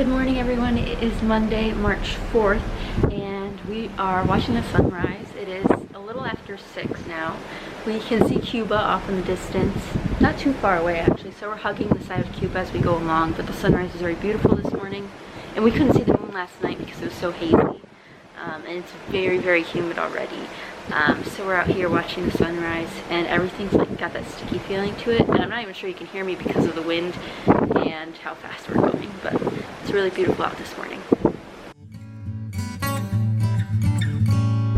Good morning, everyone. It is Monday, March 4th, and we are watching the sunrise. It is a little after 6 now. We can see Cuba off in the distance, not too far away actually, so we're hugging the side of Cuba as we go along, but the sunrise is very beautiful this morning, and we couldn't see the moon last night because it was so hazy, and it's very, very humid already. So we're out here watching the sunrise, and everything's like got that sticky feeling to it, and I'm not even sure you can hear me because of the wind and how fast we're going, but it's really beautiful out this morning. Did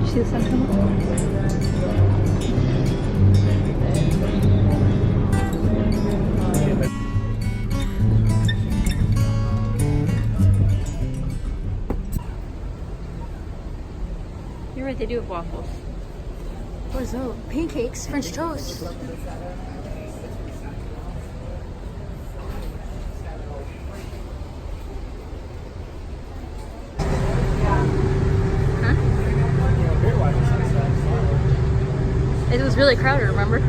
you see the sun come up? You're right, they do have waffles. What is those? Pancakes, French toast. It was really crowded, remember?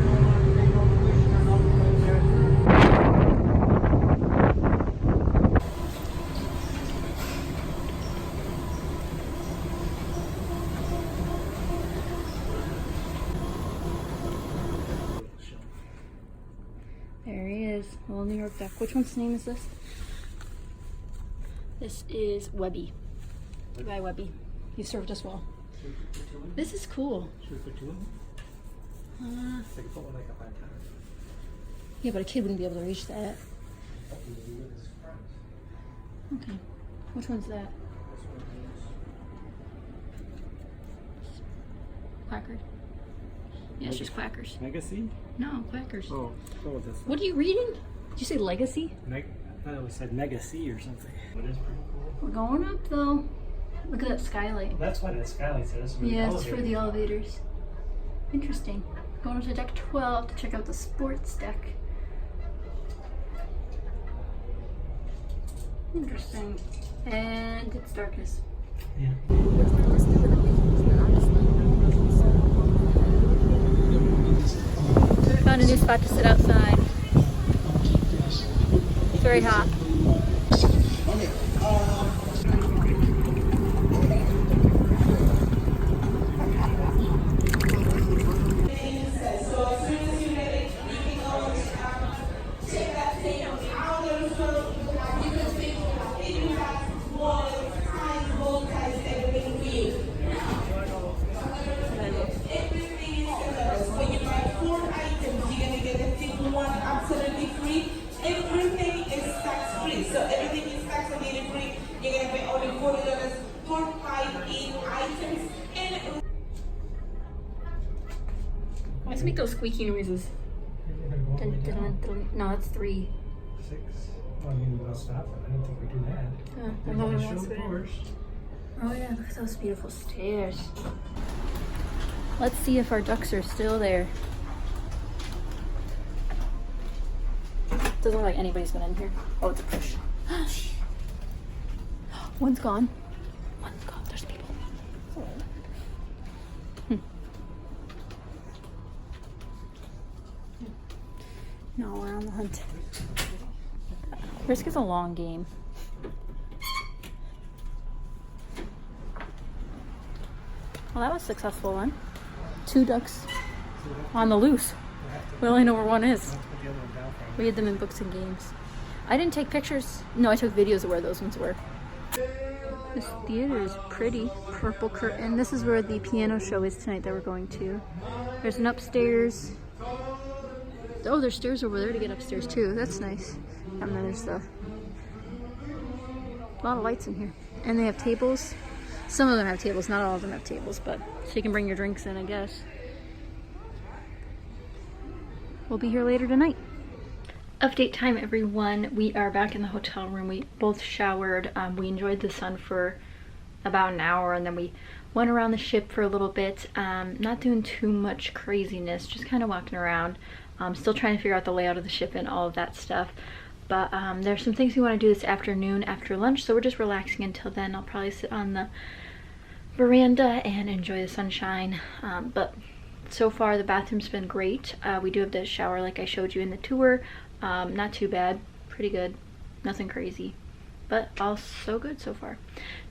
There he is, little New York duck. Which one's name is this? This is Webby. Goodbye, Webby. You served us well. This is cool. Should we put two in? So you put one like a 5 times. Yeah, but a kid wouldn't be able to reach that. Okay. Which one's that? Quacker. Yeah, it's just quackers. Legacy? No, quackers. Oh, go with this. What are you reading? Did you say legacy? I thought it said Mega C or something. It is pretty cool. We're going up though. Look at that skylight. That's why the skylight says. Yeah, it's for the elevators. Interesting. Going up to deck 12 to check out the sports deck. Interesting. And it's darkness. Yeah. Found a new spot to sit outside. It's very hot. Let's make those squeaky noises. Dun, dun, dun. No, that's 3. 6. Well, I mean, we'll stop it. I don't think we do that. Oh, oh yeah, look at those beautiful stairs. Let's see if our ducks are still there. Doesn't look like anybody's been in here. Oh, it's a push. One's gone. One's gone. There's people. No, we're on the hunt. Risk is a long game. Well, that was a successful one. 2 ducks on the loose. We only know where one is. We had them in books and games. I didn't take pictures. No, I took videos of where those ones were. This theater is pretty. Purple curtain. This is where the piano show is tonight that we're going to. There's an upstairs. Oh, there's stairs over there to get upstairs too. That's nice. And then there's a lot of lights in here. And they have tables. Some of them have tables, not all of them have tables, but so you can bring your drinks in, I guess. We'll be here later tonight. Update time, everyone. We are back in the hotel room. We both showered. We enjoyed the sun for about an hour, and then we went around the ship for a little bit. Not doing too much craziness, just kind of walking around. Still trying to figure out the layout of the ship and all of that stuff. But there's some things we want to do this afternoon after lunch, so we're just relaxing until then. I'll probably sit on the veranda and enjoy the sunshine. But so far the bathroom's been great. We do have the shower like I showed you in the tour. Not too bad, pretty good, nothing crazy. but all so good so far.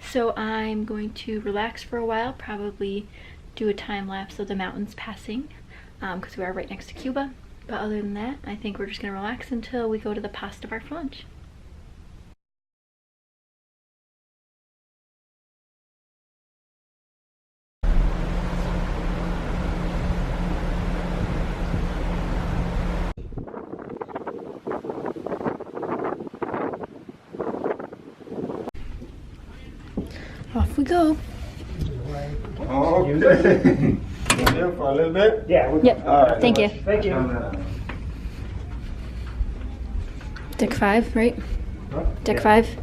So I'm going to relax for a while, probably do a time lapse of the mountains passing, because we are right next to Cuba. But other than that, I think we're just gonna relax until we go to the pasta bar for lunch. Off we go. Okay. Here for a little bit? Yeah. Yep. Alright. Thank you. Thank you. Deck 5, right? Huh? Deck Yeah. 5.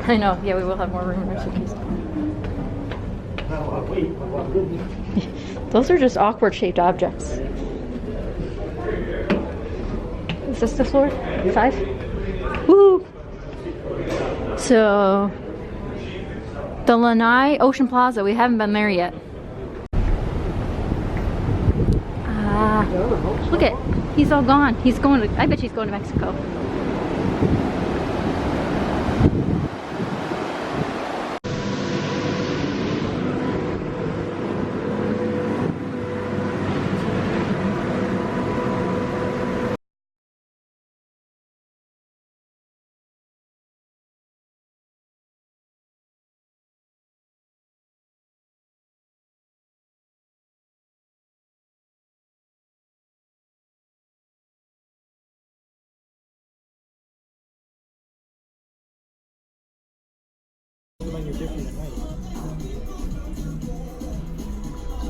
I know. Yeah, we will have more room in our suitcase. Those are just awkward shaped objects. Is this the floor? 5? Woo! So, the Lanai Ocean Plaza, we haven't been there yet. Look at, he's all gone. He's going to, I bet he's going to Mexico.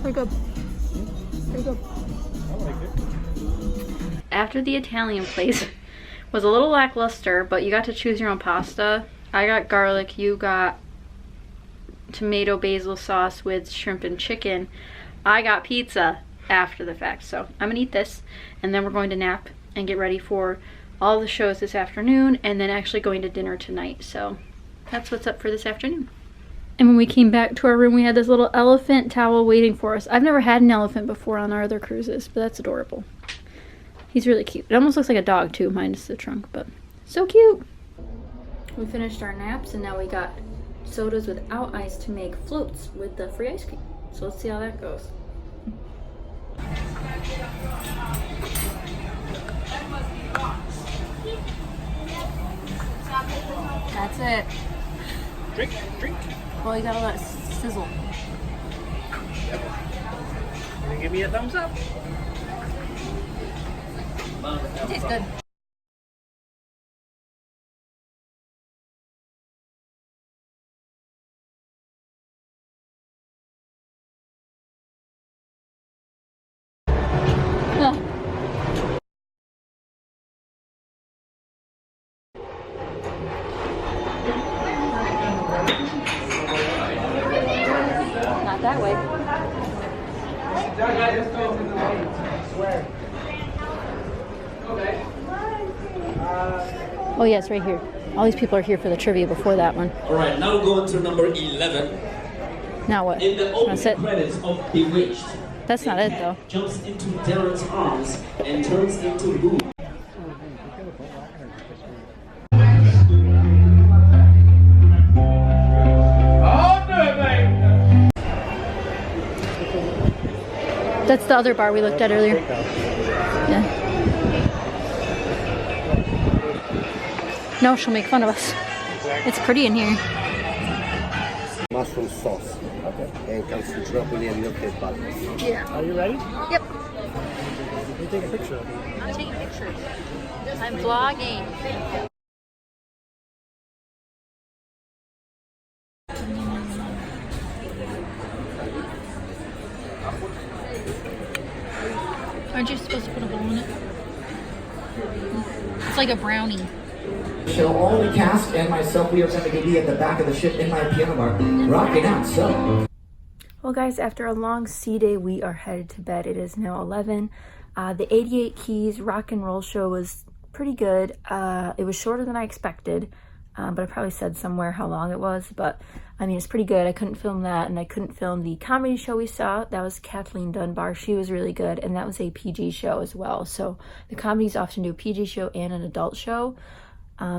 Pretty good. Pretty good. I like it. After the Italian place was a little lackluster, but you got to choose your own pasta. I got garlic, you got tomato basil sauce with shrimp and chicken. I got pizza after the fact, so I'm gonna eat this and then we're going to nap and get ready for all the shows this afternoon and then actually going to dinner tonight. So that's what's up for this afternoon. And when we came back to our room, we had this little elephant towel waiting for us. I've never had an elephant before on our other cruises, but that's adorable. He's really cute. It almost looks like a dog too, minus the trunk, but so cute. We finished our naps and now we got sodas without ice to make floats with the free ice cream. So let's see how that goes. That's it. Drink, drink. Well, you gotta let it sizzle. Can you give me a thumbs up? It tastes good. Not that way. Oh yes, right here. All these people are here for the trivia before that one. All right, now we're going to number 11. Now what? In the opening That's it. credits of Bewitched, That's not it though. jumps into Darren's arms and turns into Lou. That's the other bar we looked at earlier. Yeah. No, she'll make fun of us. It's pretty in here. Mushroom sauce. Okay. And comes with broccoli and milk and butter. Yeah. Are you ready? Yep. Let me take a picture of it. I'm taking pictures. I'm vlogging. Aren't you supposed to put a bowl in it? It's like a brownie. So all the cast and myself, we are going to be at the back of the ship in my piano bar, rocking out. So. Well guys, after a long sea day, we are headed to bed. It is now 11. The 88 Keys rock and roll show was pretty good. It was shorter than I expected. but I probably said somewhere how long it was, but I mean, it's pretty good. I couldn't film that, and I couldn't film the comedy show we saw. That was Kathleen Dunbar. She was really good, and that was a PG show as well. So the comedies often do a PG show and an adult show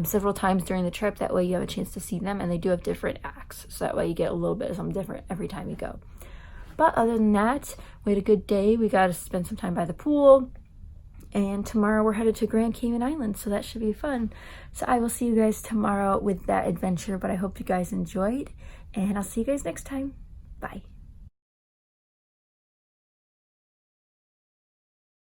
several times during the trip. That way you have a chance to see them, and they do have different acts. So that way you get a little bit of something different every time you go. But other than that, we had a good day. We got to spend some time by the pool. And tomorrow we're headed to Grand Cayman Islands, so that should be fun. So I will see you guys tomorrow with that adventure, but I hope you guys enjoyed, and I'll see you guys next time. Bye.